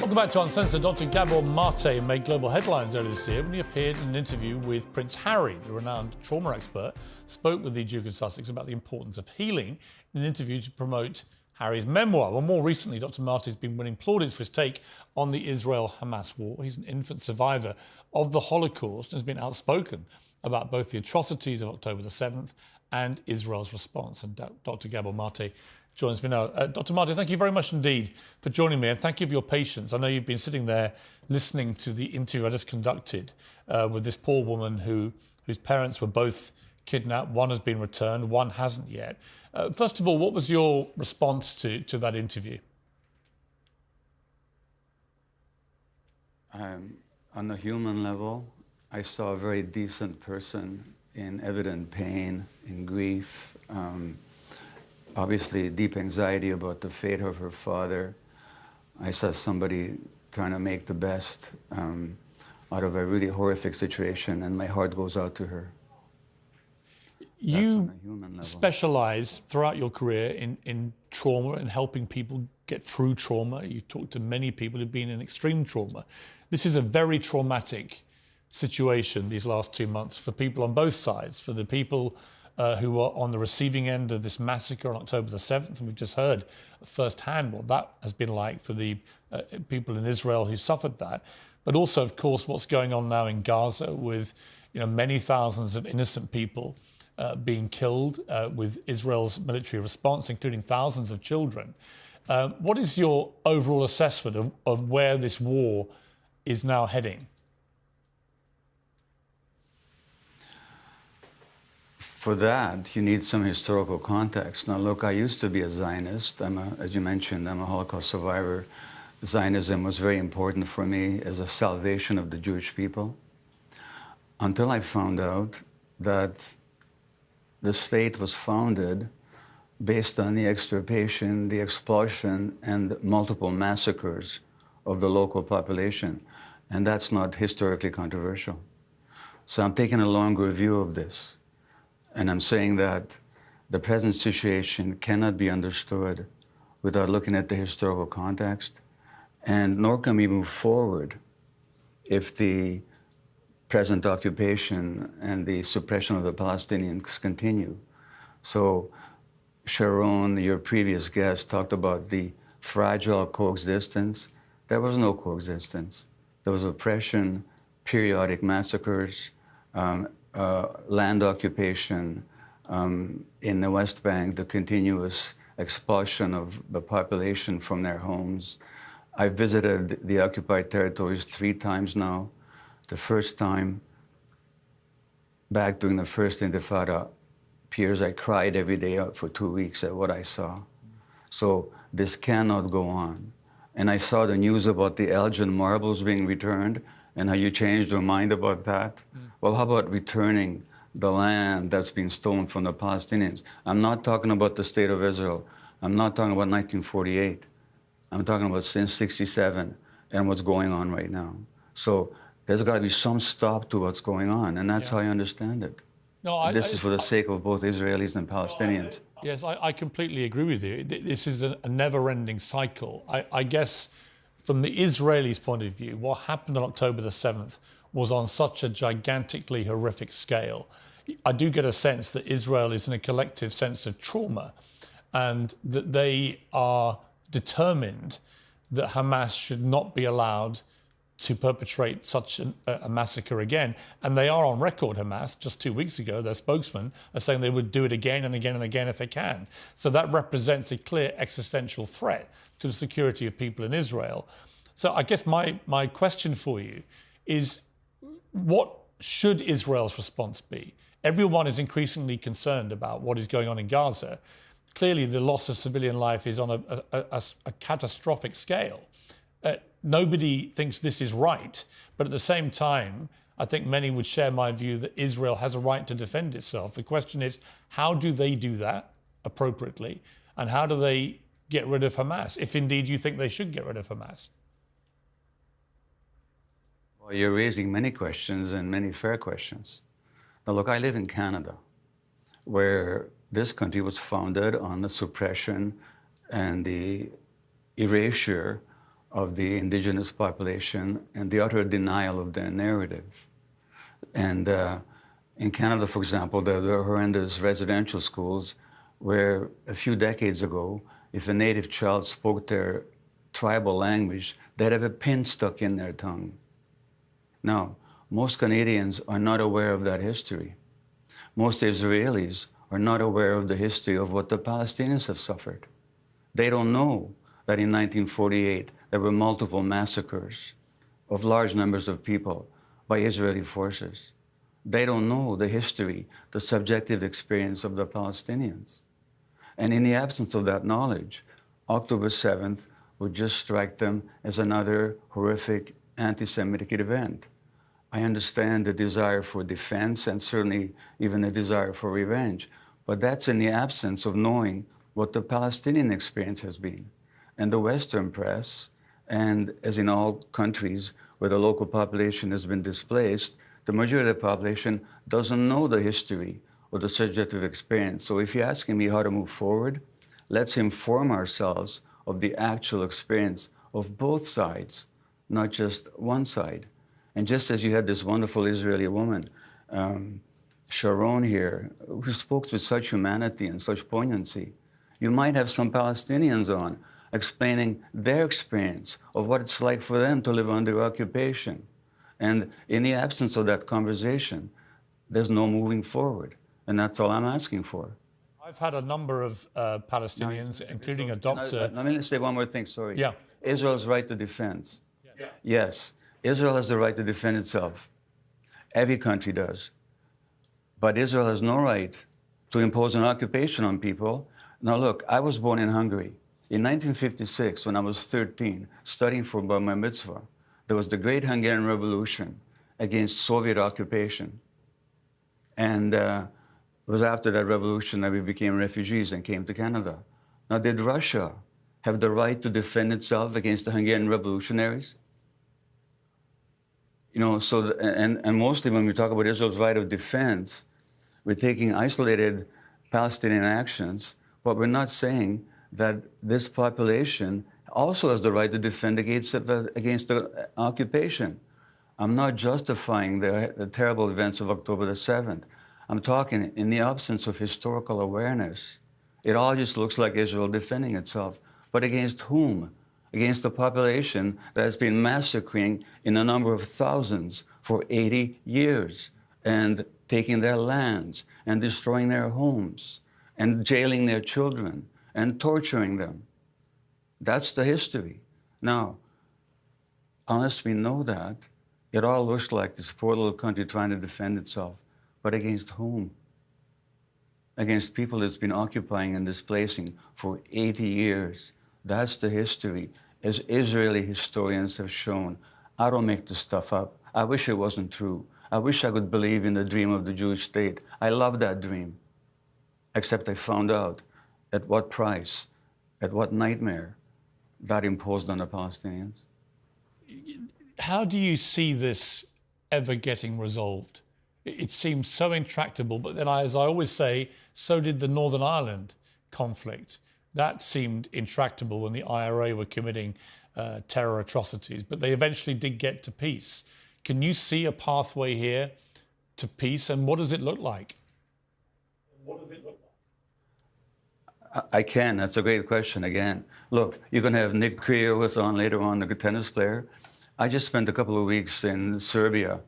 Welcome back to Uncensored. Dr. Gabor Mate made global headlines earlier this year when he appeared in an interview with Prince Harry. The renowned trauma expert spoke with the Duke of Sussex about the importance of healing in an interview to promote Harry's memoir. Well, more recently, Dr. Mate has been winning plaudits for his take on the Israel-Hamas war. He's an infant survivor of the Holocaust and has been outspoken about both the atrocities of October the 7th and Israel's response. And Dr. Gabor Mate joins me now. Dr. Mate, thank you very much indeed for joining me, and thank you for your patience. I know you've been sitting there listening to the interview I just conducted with this poor woman whose parents were both kidnapped. One has been returned, one hasn't yet. First of all, what was your response to that interview? On a human level, I saw a very decent person in evident pain, in grief, obviously deep anxiety about the fate of her father. I saw somebody trying to make the best out of a really horrific situation, and my heart goes out to her. You specialise throughout your career in trauma and helping people get through trauma. You've talked to many people who've been in extreme trauma. This is a very traumatic situation these last 2 months for people on both sides, for the people who are on the receiving end of this massacre on October the 7th, and we've just heard firsthand what that has been like for the people in Israel who suffered that. But also, of course, what's going on now in Gaza with many thousands of innocent people being killed, with Israel's military response, including thousands of children. What is your overall assessment of where this war is now heading? For that, you need some historical context. Now, look, I used to be a Zionist. As you mentioned, I'm a Holocaust survivor. Zionism was very important for me as a salvation of the Jewish people, until I found out that the state was founded based on the extirpation, the expulsion, and multiple massacres of the local population. And that's not historically controversial. So I'm taking a longer view of this. And I'm saying that the present situation cannot be understood without looking at the historical context, and nor can we move forward if the present occupation and the suppression of the Palestinians continue. So Sharon, your previous guest, talked about the fragile coexistence. There was no coexistence. There was oppression, periodic massacres, land occupation in the West Bank, the continuous expulsion of the population from their homes. I've visited the occupied territories 3 times now. The first time, back during the first Intifada, Piers, I cried every day for 2 weeks at what I saw. So this cannot go on. And I saw the news about the Elgin marbles being returned, and how you changed your mind about that. Well, how about returning the land that's been stolen from the Palestinians? I'm not talking about the state of Israel. I'm not talking about 1948. I'm talking about since 67 and what's going on right now. So there's got to be some stop to what's going on, and that's how I understand it. No, this is for the sake of both Israelis and Palestinians. Yes, I completely agree with you. This is a never-ending cycle. I guess from the Israelis' point of view, what happened on October the 7th was on such a gigantically horrific scale. I do get a sense that Israel is in a collective sense of trauma, and that they are determined that Hamas should not be allowed to perpetrate such a massacre again. And they are on record, Hamas, just 2 weeks ago, their spokesman are saying they would do it again and again and again if they can. So that represents a clear existential threat to the security of people in Israel. So I guess my question for you is, what should Israel's response be? Everyone is increasingly concerned about what is going on in Gaza. Clearly, the loss of civilian life is on a catastrophic scale. Nobody thinks this is right, but at the same time, I think many would share my view that Israel has a right to defend itself. The question is, how do they do that appropriately, and how do they get rid of Hamas, if indeed you think they should get rid of Hamas? Well, you're raising many questions, and many fair questions. Now, look, I live in Canada, where this country was founded on the suppression and the erasure of the indigenous population and the utter denial of their narrative. And in Canada, for example, there are horrendous residential schools where a few decades ago, if a native child spoke their tribal language, they'd have a pin stuck in their tongue. Now, most Canadians are not aware of that history. Most Israelis are not aware of the history of what the Palestinians have suffered. They don't know that in 1948 there were multiple massacres of large numbers of people by Israeli forces. They don't know the history, the subjective experience of the Palestinians. And in the absence of that knowledge, October 7th would just strike them as another horrific anti-Semitic event. I understand the desire for defense and certainly even a desire for revenge, but that's in the absence of knowing what the Palestinian experience has been. And the Western press, and as in all countries where the local population has been displaced, the majority of the population doesn't know the history or the subjective experience. So if you're asking me how to move forward, let's inform ourselves of the actual experience of both sides, not just one side. And just as you had this wonderful Israeli woman, Sharon here, who spoke with such humanity and such poignancy, you might have some Palestinians on explaining their experience of what it's like for them to live under occupation. And in the absence of that conversation, there's no moving forward. And that's all I'm asking for. I've had a number of Palestinians, including a doctor. Let me say one more thing, sorry. Yeah. Israel's right to defense. Yeah. Yes, Israel has the right to defend itself. Every country does. But Israel has no right to impose an occupation on people. Now look, I was born in Hungary. In 1956, when I was 13, studying for Bar Mitzvah, there was the Great Hungarian Revolution against Soviet occupation. And it was after that revolution that we became refugees and came to Canada. Now, did Russia have the right to defend itself against the Hungarian revolutionaries? You know, so, and mostly when we talk about Israel's right of defense, we're taking isolated Palestinian actions, but we're not saying that this population also has the right to defend against the occupation. I'm not justifying the terrible events of October the 7th. I'm talking in the absence of historical awareness. It all just looks like Israel defending itself. But against whom? Against the population that has been massacring in a number of thousands for 80 years and taking their lands and destroying their homes and jailing their children and torturing them. That's the history. Now, unless we know that, it all looks like this poor little country trying to defend itself. But against whom? Against people it's been occupying and displacing for 80 years. That's the history, as Israeli historians have shown. I don't make this stuff up. I wish it wasn't true. I wish I could believe in the dream of the Jewish state. I love that dream. Except I found out at what price, at what nightmare that imposed on the Palestinians. How do you see this ever getting resolved? It seems so intractable, but then, as I always say, so did the Northern Ireland conflict. That seemed intractable when the IRA were committing terror atrocities, but they eventually did get to peace. Can you see a pathway here to peace, and what does it look like? I can. That's a great question again. Look, you're going to have Nick Kyrgios on later on, the tennis player. I just spent a couple of weeks in Serbia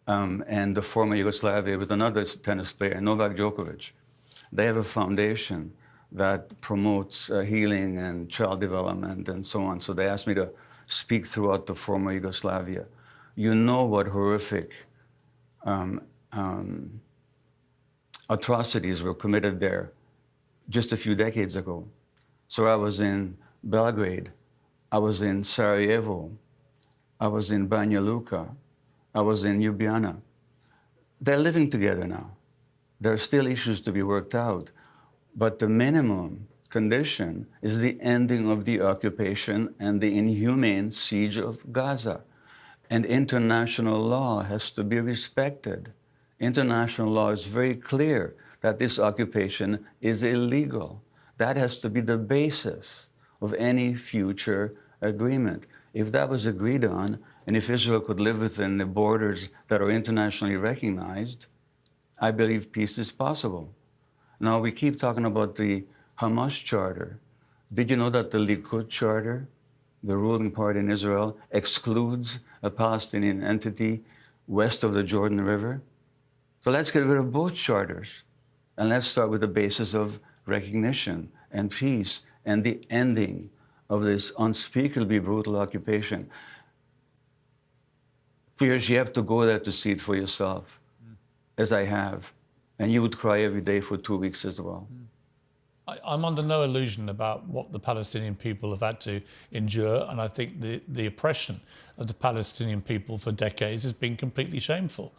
and the former Yugoslavia with another tennis player, Novak Djokovic. They have a foundation that promotes healing and child development and so on. So they asked me to speak throughout the former Yugoslavia. You know what horrific atrocities were committed there just a few decades ago. So I was in Belgrade, I was in Sarajevo, I was in Banja Luka, I was in Ljubljana. They're living together now. There are still issues to be worked out, but the minimum condition is the ending of the occupation and the inhumane siege of Gaza. And international law has to be respected. International law is very clear that this occupation is illegal. That has to be the basis of any future agreement. If that was agreed on, and if Israel could live within the borders that are internationally recognized, I believe peace is possible. Now, we keep talking about the Hamas charter. Did you know that the Likud charter, the ruling party in Israel, excludes a Palestinian entity west of the Jordan River? So let's get rid of both charters. And let's start with the basis of recognition and peace and the ending of this unspeakably brutal occupation. Piers, you have to go there to see it for yourself, as I have. And you would cry every day for 2 weeks as well. I'm under no illusion about what the Palestinian people have had to endure, and I think the oppression of the Palestinian people for decades has been completely shameful.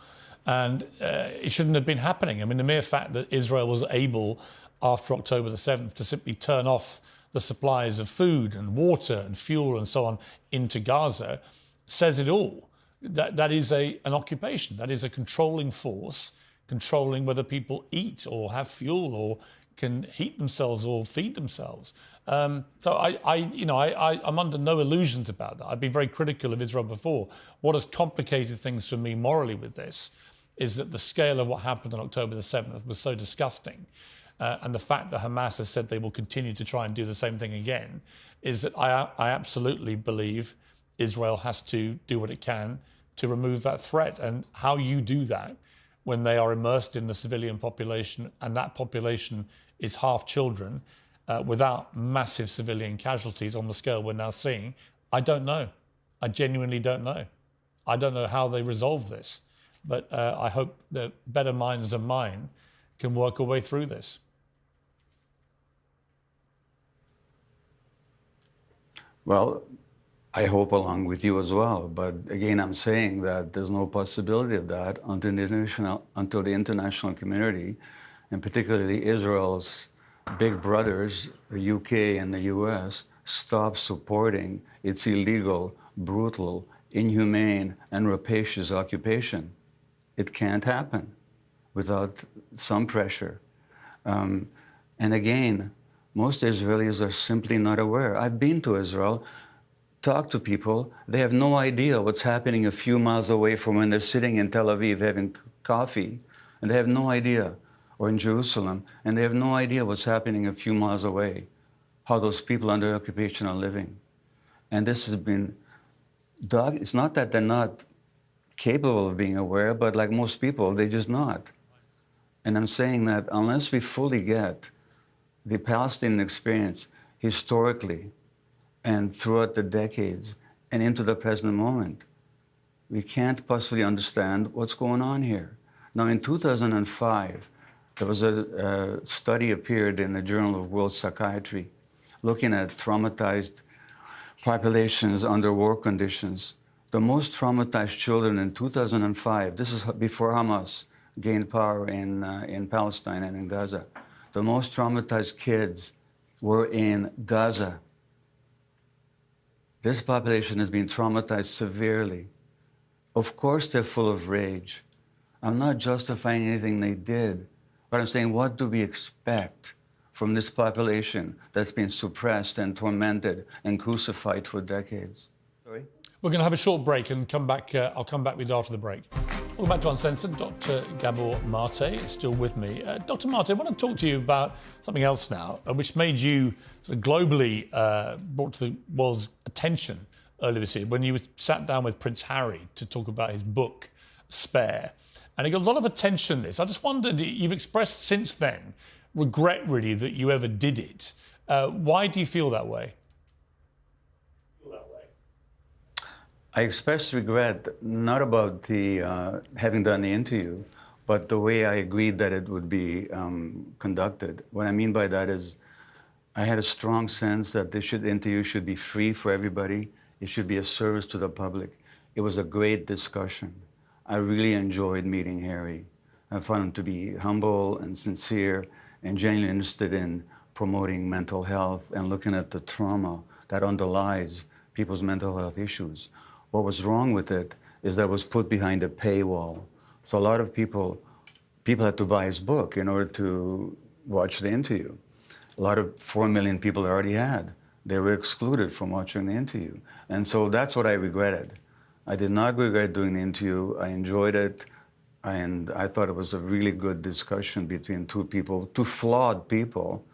And it shouldn't have been happening. I mean, the mere fact that Israel was able, after October the 7th, to simply turn off the supplies of food and water and fuel and so on into Gaza says it all. That is an occupation. That is a controlling force, controlling whether people eat or have fuel or can heat themselves or feed themselves. So I'm under no illusions about that. I've been very critical of Israel before. What has complicated things for me morally with this is that the scale of what happened on October the 7th was so disgusting. And the fact that Hamas has said they will continue to try and do the same thing again is that I absolutely believe Israel has to do what it can to remove that threat. And how you do that when they are immersed in the civilian population and that population is half children without massive civilian casualties on the scale we're now seeing, I don't know. I genuinely don't know. I don't know how they resolve this. But I hope that better minds than mine can work a way through this. Well, I hope along with you as well. But again, I'm saying that there's no possibility of that until the international community, and particularly Israel's big brothers, the UK and the US, stop supporting its illegal, brutal, inhumane, and rapacious occupation. It can't happen without some pressure. And again, most Israelis are simply not aware. I've been to Israel, talked to people. They have no idea what's happening a few miles away from when they're sitting in Tel Aviv having coffee, and they have no idea, or in Jerusalem, and they have no idea what's happening a few miles away, how those people under occupation are living. And this has been, it's not that they're not capable of being aware, but like most people, they're just not. And I'm saying that unless we fully get the Palestinian experience historically and throughout the decades and into the present moment, we can't possibly understand what's going on here. Now, in 2005, there was a study appeared in the Journal of World Psychiatry looking at traumatized populations under war conditions. The most traumatized children in 2005, this is before Hamas gained power in Palestine and in Gaza, the most traumatized kids were in Gaza. This population has been traumatized severely. Of course, they're full of rage. I'm not justifying anything they did, but I'm saying, what do we expect from this population that's been suppressed and tormented and crucified for decades? Sorry? We're going to have a short break and come back. I'll come back with you after the break. Welcome back to Uncensored. Dr. Gabor Mate is still with me. Dr. Mate, I want to talk to you about something else now, which made you sort of globally brought to the world's attention earlier this year when you sat down with Prince Harry to talk about his book, Spare. And it got a lot of attention, this. I just wondered, you've expressed since then regret, really, that you ever did it. Why do you feel that way? I expressed regret, not about the having done the interview, but the way I agreed that it would be conducted. What I mean by that is I had a strong sense that this interview should be free for everybody. It should be a service to the public. It was a great discussion. I really enjoyed meeting Harry. I found him to be humble and sincere and genuinely interested in promoting mental health and looking at the trauma that underlies people's mental health issues. What was wrong with it is that it was put behind a paywall. So a lot of people had to buy his book in order to watch the interview. A lot of 4 million people already had. They were excluded from watching the interview. And so that's what I regretted. I did not regret doing the interview. I enjoyed it. And I thought it was a really good discussion between two people, two flawed people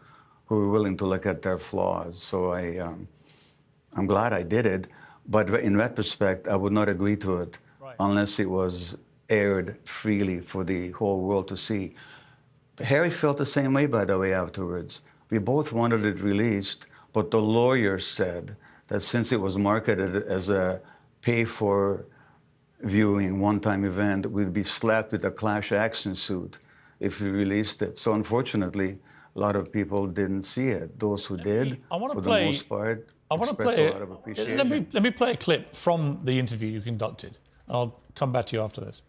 who were willing to look at their flaws. So I'm glad I did it. But in retrospect, I would not agree to it unless it was aired freely for the whole world to see. Harry felt the same way, by the way, afterwards. We both wanted it released, but the lawyer said that since it was marketed as a pay-for viewing, one-time event, we'd be slapped with a class action suit if we released it. So unfortunately, a lot of people didn't see it. Those who did, for the most part, expressed a lot of appreciation. Let me play a clip from the interview you conducted. I'll come back to you after this.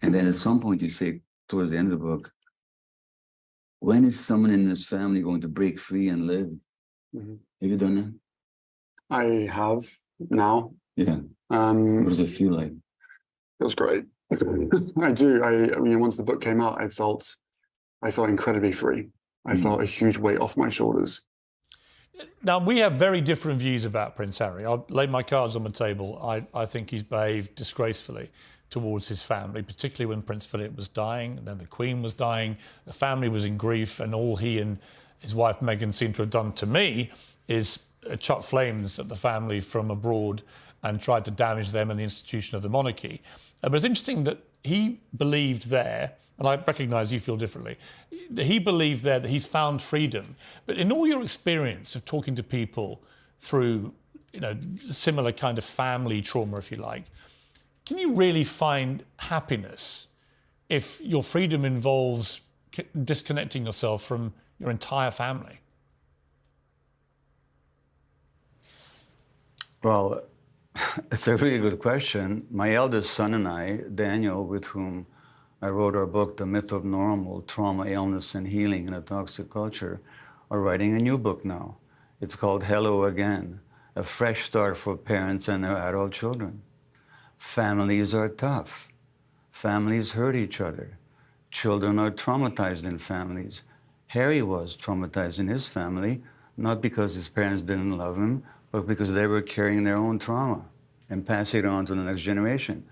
And then at some point you say, towards the end of the book, when is someone in this family going to break free and live? Mm-hmm. Have you done that? I have now. Yeah. What does it feel like? It was great. I do. I mean, once the book came out, I felt incredibly free. I felt a huge weight off my shoulders. Now, we have very different views about Prince Harry. I'll lay my cards on the table. I think he's behaved disgracefully towards his family, particularly when Prince Philip was dying, and then the Queen was dying, the family was in grief, and all he and his wife Meghan seem to have done to me is chuck flames at the family from abroad and tried to damage them and the institution of the monarchy. But it's interesting that he believed there, and I recognise you feel differently, that he believed there that he's found freedom. But in all your experience of talking to people through, you know, similar kind of family trauma, if you like, can you really find happiness if your freedom involves disconnecting yourself from your entire family? Well, it's a really good question. My eldest son and I, Daniel, with whom I wrote our book, The Myth of Normal, Trauma, Illness, and Healing in a Toxic Culture, are writing a new book now. It's called Hello Again, a fresh start for parents and their adult children. Families are tough. Families hurt each other. Children are traumatized in families. Harry was traumatized in his family, not because his parents didn't love him, but because they were carrying their own trauma and passing it on to the next generation.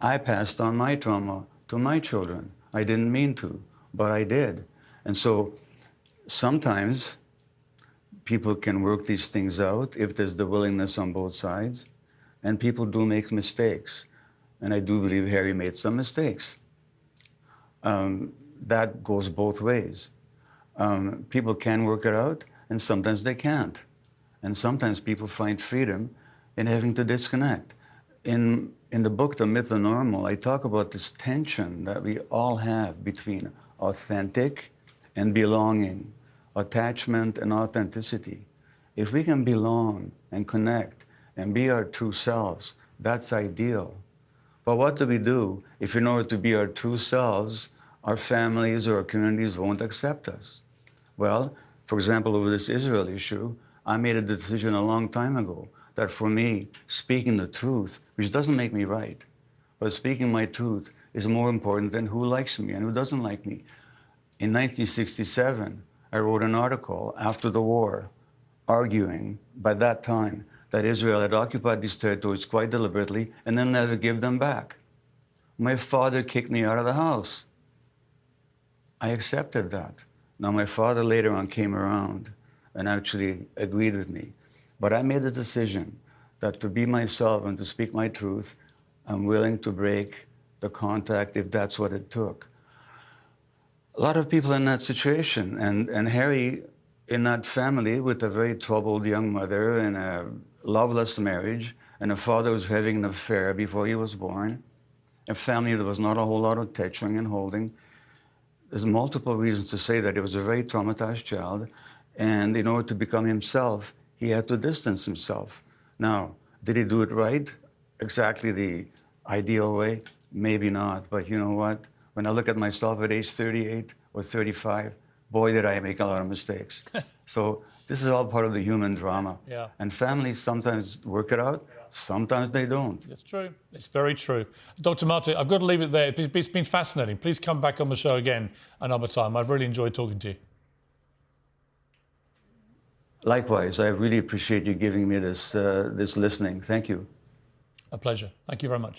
I passed on my trauma to my children. I didn't mean to, but I did. And so sometimes people can work these things out if there's the willingness on both sides, and people do make mistakes. And I do believe Harry made some mistakes. That goes both ways. People can work it out, and sometimes they can't. And sometimes people find freedom in having to disconnect. In the book, The Myth of Normal, I talk about this tension that we all have between authentic and belonging, attachment and authenticity. If we can belong and connect and be our true selves, that's ideal. But what do we do if in order to be our true selves, our families or our communities won't accept us? Well, for example, over this Israel issue, I made a decision a long time ago that for me, speaking the truth, which doesn't make me right, but speaking my truth is more important than who likes me and who doesn't like me. In 1967, I wrote an article after the war arguing by that time that Israel had occupied these territories quite deliberately and then never give them back. My father kicked me out of the house. I accepted that. Now, my father later on came around and actually agreed with me. But I made the decision that to be myself and to speak my truth, I'm willing to break the contact if that's what it took. A lot of people in that situation, and Harry in that family with a very troubled young mother and a loveless marriage, and a father who was having an affair before he was born, a family that was not a whole lot of touching and holding. There's multiple reasons to say that he was a very traumatized child, and in order to become himself, he had to distance himself. Now, did he do it right? Exactly the ideal way? Maybe not, but you know what? When I look at myself at age 38 or 35, boy, did I make a lot of mistakes. So this is all part of the human drama. Yeah. And families sometimes work it out, sometimes they don't. It's true. It's very true. Dr. Matti, I've got to leave it there. It's been fascinating. Please come back on the show again another time. I've really enjoyed talking to you. Likewise, I really appreciate you giving me this listening. Thank you. A pleasure. Thank you very much.